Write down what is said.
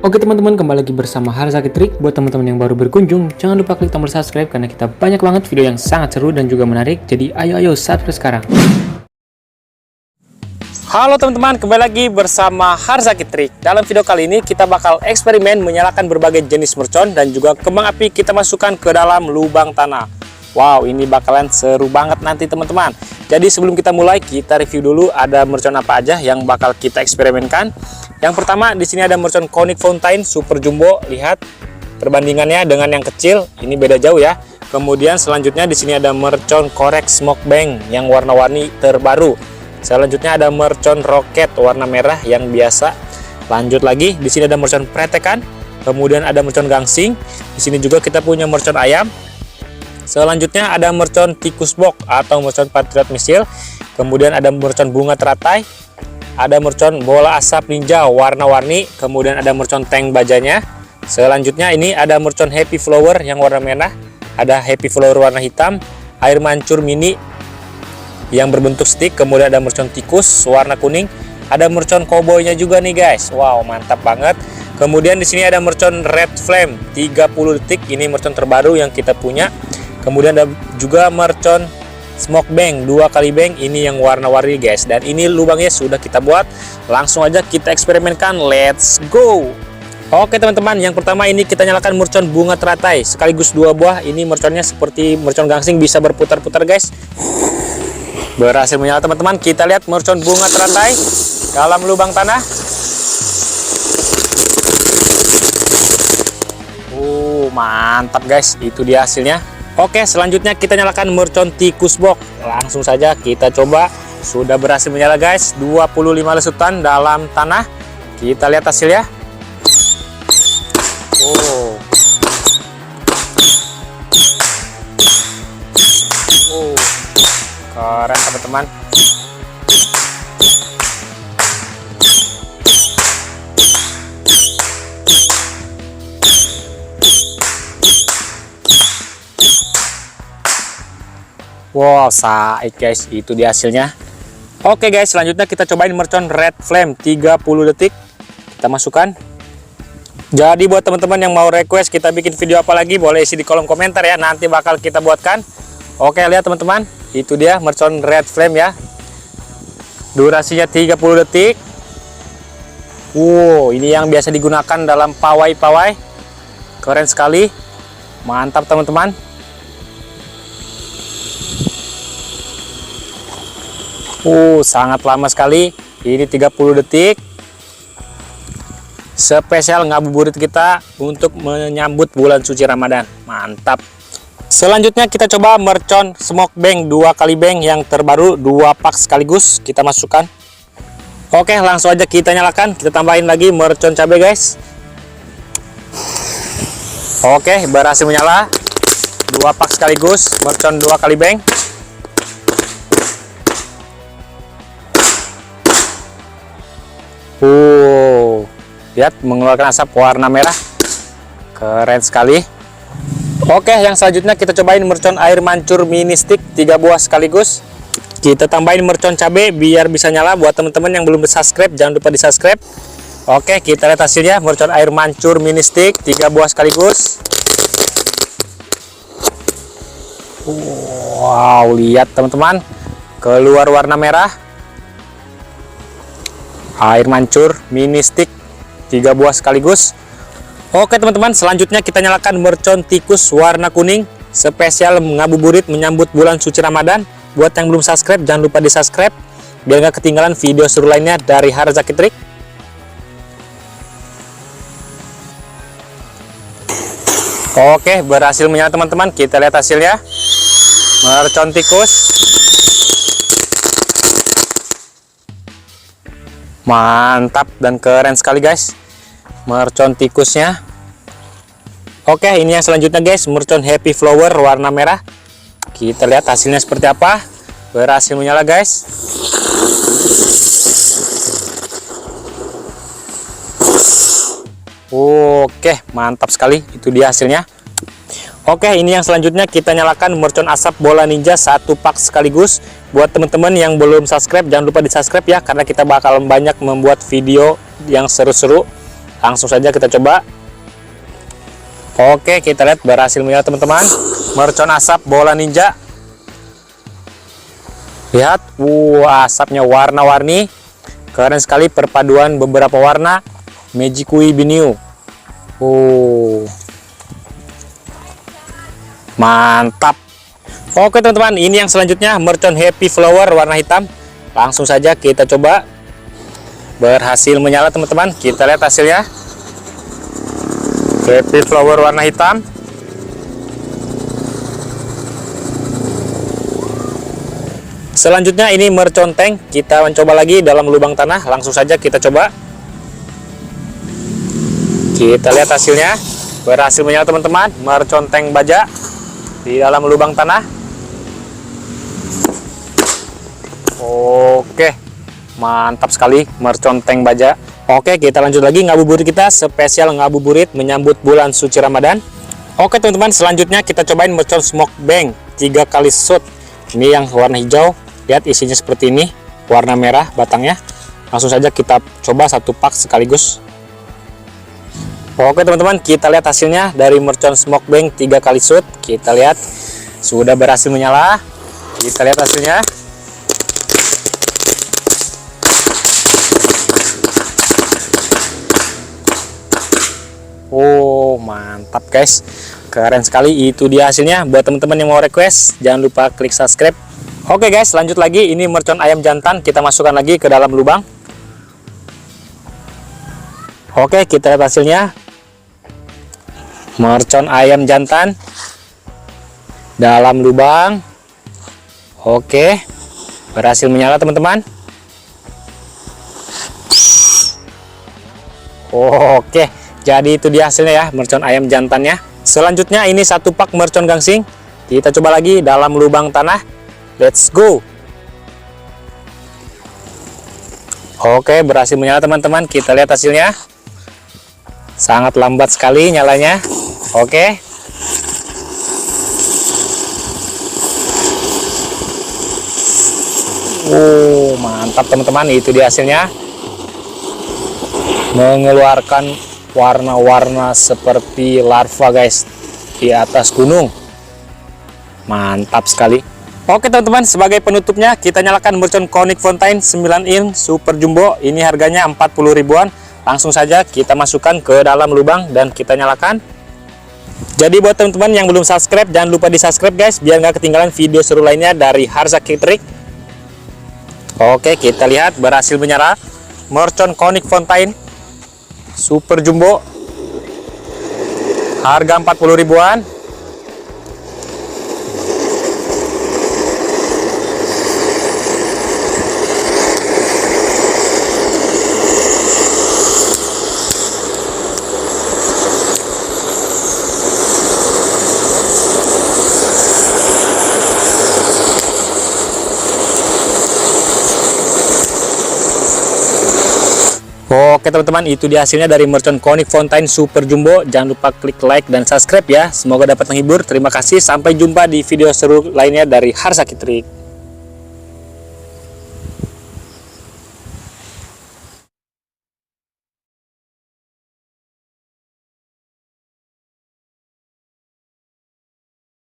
Oke teman-teman, kembali lagi bersama Harzaki Trik. Buat teman-teman yang baru berkunjung, jangan lupa klik tombol subscribe karena kita banyak banget video yang sangat seru dan juga menarik. Jadi ayo subscribe sekarang. Halo teman-teman, kembali lagi bersama Harzaki Trik. Dalam video kali ini kita bakal eksperimen menyalakan berbagai jenis mercon dan juga kembang api kita masukkan ke dalam lubang tanah. Wow, ini bakalan seru banget nanti teman-teman. Jadi sebelum kita mulai, kita review dulu ada mercon apa aja yang bakal kita eksperimenkan. Yang pertama, di sini ada mercon Conic Fountain Super Jumbo. Lihat perbandingannya dengan yang kecil, ini beda jauh ya. Kemudian selanjutnya di sini ada mercon Korek Smoke Bank yang warna-warni terbaru. Selanjutnya ada mercon Rocket warna merah yang biasa. Lanjut lagi, di sini ada mercon Pretekan. Kemudian ada mercon Gangsing. Di sini juga kita punya mercon ayam. Selanjutnya ada mercon Tikus Box atau mercon Patriot Missile. Kemudian ada mercon Bunga Teratai. Ada mercon Bola Asap Ninja warna-warni. Kemudian ada mercon Tank Bajanya. Selanjutnya ini ada mercon Happy Flower yang warna merah. Ada Happy Flower warna hitam. Air Mancur Mini yang berbentuk stick. Kemudian ada mercon Tikus warna kuning. Ada mercon Cowboy-nya juga nih guys. Wow, mantap banget. Kemudian di sini ada mercon Red Flame 30 detik. Ini mercon terbaru yang kita punya. Kemudian ada juga mercon Smoke Bank 2 kali bank, ini yang warna-warni guys. Dan ini lubangnya sudah kita buat. Langsung aja kita eksperimenkan. Let's go. Oke teman-teman, yang pertama ini kita nyalakan mercon Bunga Teratai sekaligus 2 buah. Ini merconnya seperti mercon Gangsing, bisa berputar-putar guys. Berhasil menyala teman-teman. Kita lihat mercon Bunga Teratai dalam lubang tanah. Mantap guys, itu dia hasilnya. Oke, selanjutnya kita nyalakan mercon Tikus Box. Langsung saja kita coba. Sudah berhasil menyala guys, 25 lesutan dalam tanah. Kita lihat hasilnya. Keren teman-teman. Wow, saik guys, itu dia hasilnya. Oke guys, selanjutnya kita cobain mercon Red Flame 30 detik. Kita masukkan. Jadi buat teman-teman yang mau request kita bikin video apa lagi, boleh isi di kolom komentar ya, nanti bakal kita buatkan. Oke, lihat teman-teman, itu dia mercon Red Flame ya. Durasinya 30 detik. Wow, ini yang biasa digunakan dalam pawai-pawai. Keren sekali. Mantap teman-teman. Sangat lama sekali. Ini 30 detik. Spesial ngabuburit kita untuk menyambut bulan suci Ramadan. Mantap. Selanjutnya kita coba mercon Smoke Bank 2 kali bank yang terbaru, 2 pak sekaligus kita masukkan. Oke, langsung aja kita nyalakan. Kita tambahin lagi mercon cabai guys. Oke, berhasil menyala. 2 pak sekaligus mercon 2 kali bank. Lihat mengeluarkan asap warna merah. Keren sekali. Oke, yang selanjutnya kita cobain mercon Air Mancur Mini Stick 3 buah sekaligus. Kita tambahin mercon cabai biar bisa nyala. Buat teman-teman yang belum subscribe, jangan lupa di subscribe. Oke, kita lihat hasilnya. Mercon Air Mancur Mini Stick 3 buah sekaligus. Wow, lihat teman-teman, keluar warna merah. Air Mancur Mini Stick 3 buah sekaligus. Oke teman-teman, selanjutnya kita nyalakan mercon Tikus warna kuning. Spesial ngabuburit menyambut bulan suci Ramadan. Buat yang belum subscribe, jangan lupa di subscribe biar gak ketinggalan video seru lainnya dari Harzaki Trik. Oke, berhasil menyala teman-teman. Kita lihat hasilnya. Mercon tikus. Mantap dan keren sekali guys mercon tikusnya. Oke, ini yang selanjutnya guys, mercon Happy Flower warna merah. Kita lihat hasilnya seperti apa. Berhasil menyala guys. Oke, mantap sekali, itu dia hasilnya. Oke, ini yang selanjutnya kita nyalakan mercon asap bola ninja 1 pak sekaligus. Buat teman-teman yang belum subscribe, jangan lupa di subscribe ya, karena kita bakal banyak membuat video yang seru-seru. Langsung saja kita coba. Oke, kita lihat berhasil menyala teman-teman. Mercon asap bola ninja. Lihat, asapnya warna-warni. Keren sekali perpaduan beberapa warna. Magicui Binio. Mantap. Oke teman-teman, ini yang selanjutnya mercon Happy Flower warna hitam. Langsung saja kita coba. Berhasil menyala teman-teman. Kita lihat hasilnya. Happy Flower warna hitam. Selanjutnya ini mercon tank. Kita mencoba lagi dalam lubang tanah. Langsung saja kita coba. Kita lihat hasilnya. Berhasil menyala teman-teman. Mercon tank baja di dalam lubang tanah. Oke, mantap sekali mercon tank baja. Oke, kita lanjut lagi ngabuburit kita, spesial ngabuburit menyambut bulan suci Ramadan. Oke teman-teman, selanjutnya kita cobain mercon smoke bank 3 kali shoot. Ini yang warna hijau. Lihat isinya seperti ini, warna merah batangnya. Langsung saja kita coba satu pak sekaligus. Oke teman-teman, kita lihat hasilnya dari mercon smoke bank 3 kali shoot. Kita lihat sudah berhasil menyala. Kita lihat hasilnya. Mantap guys, keren sekali. Itu dia hasilnya. Buat teman-teman yang mau request, jangan lupa klik subscribe. Oke guys, lanjut lagi. Ini mercon ayam jantan, kita masukkan lagi ke dalam lubang. Oke, kita lihat hasilnya. Mercon ayam jantan dalam lubang. Oke, berhasil menyala teman-teman. Oke, jadi itu dia hasilnya ya, mercon ayam jantannya. Selanjutnya ini satu pak mercon gangsing. Kita coba lagi dalam lubang tanah. Let's go. Oke, berhasil menyala teman-teman. Kita lihat hasilnya. Sangat lambat sekali nyalanya. Oke. Mantap teman-teman, itu dia hasilnya. Mengeluarkan warna-warna seperti larva guys di atas gunung. Mantap sekali. Oke teman-teman, sebagai penutupnya kita nyalakan mercon Conic Fountain 9 in super jumbo. Ini harganya 40 ribuan. Langsung saja kita masukkan ke dalam lubang dan kita nyalakan. Jadi buat teman-teman yang belum subscribe, jangan lupa di subscribe guys, biar nggak ketinggalan video seru lainnya dari Harzaki Trik. Oke, kita lihat berhasil menyala mercon Conic Fountain super jumbo, harga 40 ribuan. Oke teman-teman, itu dia hasilnya dari mercon Conic Fountain super jumbo. Jangan lupa klik like dan subscribe ya. Semoga dapat menghibur. Terima kasih, sampai jumpa di video seru lainnya dari Harzaki Trik.